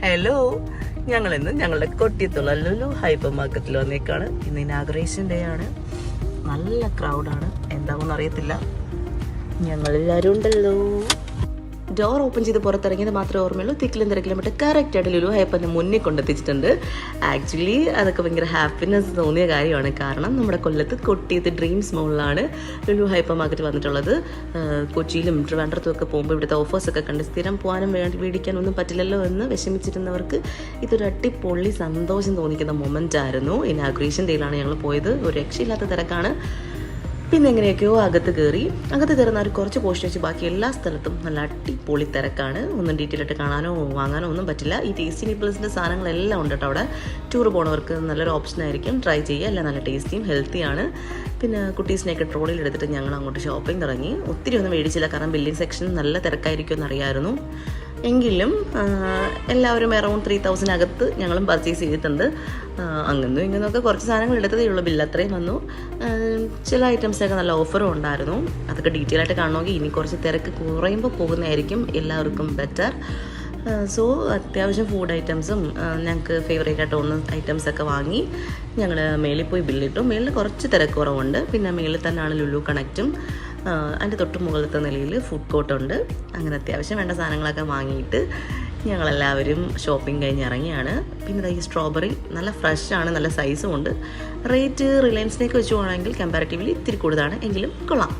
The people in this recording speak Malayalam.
ഹലോ, ഞങ്ങളിന്ന് ഞങ്ങളുടെ കൊട്ടിയത്തുള്ള ലുലു ഹൈപ്പർ മാർക്കറ്റിൽ വന്നേക്കാണ്. ഇന്ന് ഇനാഗുറേഷൻ ഡേ ആണ്. നല്ല ക്രൗഡാണ്, എന്താണെന്ന് അറിയത്തില്ല. ഞങ്ങളെല്ലാവരും ഉണ്ടല്ലോ. ഡോർ ഓപ്പൺ ചെയ്ത് പുറത്തിറങ്ങിയത് മാത്രമേ ഓർമ്മയുള്ളൂ. തിക്കിലും തിരക്കിലും വിട്ട് കറക്റ്റായിട്ട് ലുലു ഹൈപ്പറിൻ്റെ മുന്നിൽ കൊണ്ടെത്തിച്ചിട്ടുണ്ട്. ആക്ച്വലി അതൊക്കെ ഭയങ്കര ഹാപ്പിനെസ് തോന്നിയ കാര്യമാണ്. കാരണം നമ്മുടെ കൊല്ലത്ത് കൊട്ടിയത്ത് ഡ്രീംസ് മോളിലാണ് ലുലു ഹൈപ്പർ മാർക്കറ്റ് വന്നിട്ടുള്ളത്. കൊച്ചിയിലും ട്രിവാൻഡ്രത്തും ഒക്കെ പോകുമ്പോൾ ഇവിടുത്തെ ഓഫേഴ്സൊക്കെ കണ്ട് സ്ഥിരം പോകാനും മേടിക്കാനൊന്നും പറ്റില്ലല്ലോ എന്ന് വിഷമിച്ചിരുന്നവർക്ക് ഇതൊരു അടിപൊളി സന്തോഷം തോന്നിക്കുന്ന മൊമെൻ്റ് ആയിരുന്നു. ഇനാഗുറേഷൻ ഡേയിലാണ് ഞങ്ങൾ പോയത്. ഒരു രക്ഷയില്ലാത്ത തിരക്കാണ്. പിന്നെ എങ്ങനെയൊക്കെയോ അകത്ത് കയറുന്ന ഒരു കുറച്ച് പോസ്റ്റ് വെച്ച് ബാക്കി എല്ലാ സ്ഥലത്തും നല്ല അടിപൊളി തിരക്കാണ്. ഒന്നും ഡീറ്റെയിൽ ആയിട്ട് കാണാനോ വാങ്ങാനോ ഒന്നും പറ്റില്ല. ഈ ടേസ്റ്റി നിപ്പിൾസിൻ്റെ സാധനങ്ങളെല്ലാം ഉണ്ട് കേട്ടോ അവിടെ. ടൂർ പോണവർക്ക് നല്ലൊരു ഓപ്ഷൻ ആയിരിക്കും. ട്രൈ ചെയ്യുക. എല്ലാം നല്ല ടേസ്റ്റിയും ഹെൽത്തിയാണ്. പിന്നെ കുട്ടീസിനെയൊക്കെ ട്രോളിൽ എടുത്തിട്ട് ഞങ്ങൾ അങ്ങോട്ട് ഷോപ്പിംഗ് തുടങ്ങി. ഒത്തിരി ഒന്നും മേടിച്ചില്ല, കാരണം ബില്ലിംഗ് സെക്ഷൻ നല്ല തിരക്കായിരിക്കും എന്നറിയാമായിരുന്നു. എങ്കിലും എല്ലാവരും അറൗണ്ട് 3000 അകത്ത് ഞങ്ങളും പർച്ചേസ് ചെയ്തിട്ടുണ്ട്. അങ്ങനെയും ഇങ്ങനെയൊക്കെ കുറച്ച് സാധനങ്ങൾ എടുത്തതേ ഉള്ളൂ. ബില്ല് അത്രയും വന്നു. ചില ഐറ്റംസൊക്കെ നല്ല ഓഫറും ഉണ്ടായിരുന്നു. അതൊക്കെ ഡീറ്റെയിൽ ആയിട്ട് കാണണമെങ്കിൽ ഇനി കുറച്ച് തിരക്ക് കുറയുമ്പോൾ പോകുന്നതായിരിക്കും എല്ലാവർക്കും ബെറ്റർ. സോ അത്യാവശ്യം ഫുഡ് ഐറ്റംസും ഞങ്ങൾക്ക് ഫേവറേറ്റ് ആയിട്ട് തോന്നുന്ന ഐറ്റംസൊക്കെ വാങ്ങി ഞങ്ങൾ മേളിൽ പോയി ബില്ലിട്ടു. മേളിൽ കുറച്ച് തിരക്ക് കുറവുണ്ട്. പിന്നെ മേളിൽ തന്നെയാണ് ലുലു കണക്റ്റും. അതിൻ്റെ തൊട്ട് മുകളിലത്തെ നിലയിൽ ഫുഡ് കോർട്ടുണ്ട്. അങ്ങനെ അത്യാവശ്യം വേണ്ട സാധനങ്ങളൊക്കെ വാങ്ങിയിട്ട് ഞങ്ങളെല്ലാവരും ഷോപ്പിംഗ് കഴിഞ്ഞ് ഇറങ്ങിയാണ്. പിന്നെ ഈ സ്ട്രോബെറി നല്ല ഫ്രഷാണ്, നല്ല സൈസും ഉണ്ട്. റേറ്റ് റിലയൻസിനേക്ക് വെച്ച് പോകണമെങ്കിൽ കമ്പാരിറ്റീവ്ലി ഇത്തിരി കൂടുതലാണ്, എങ്കിലും കൊള്ളാം.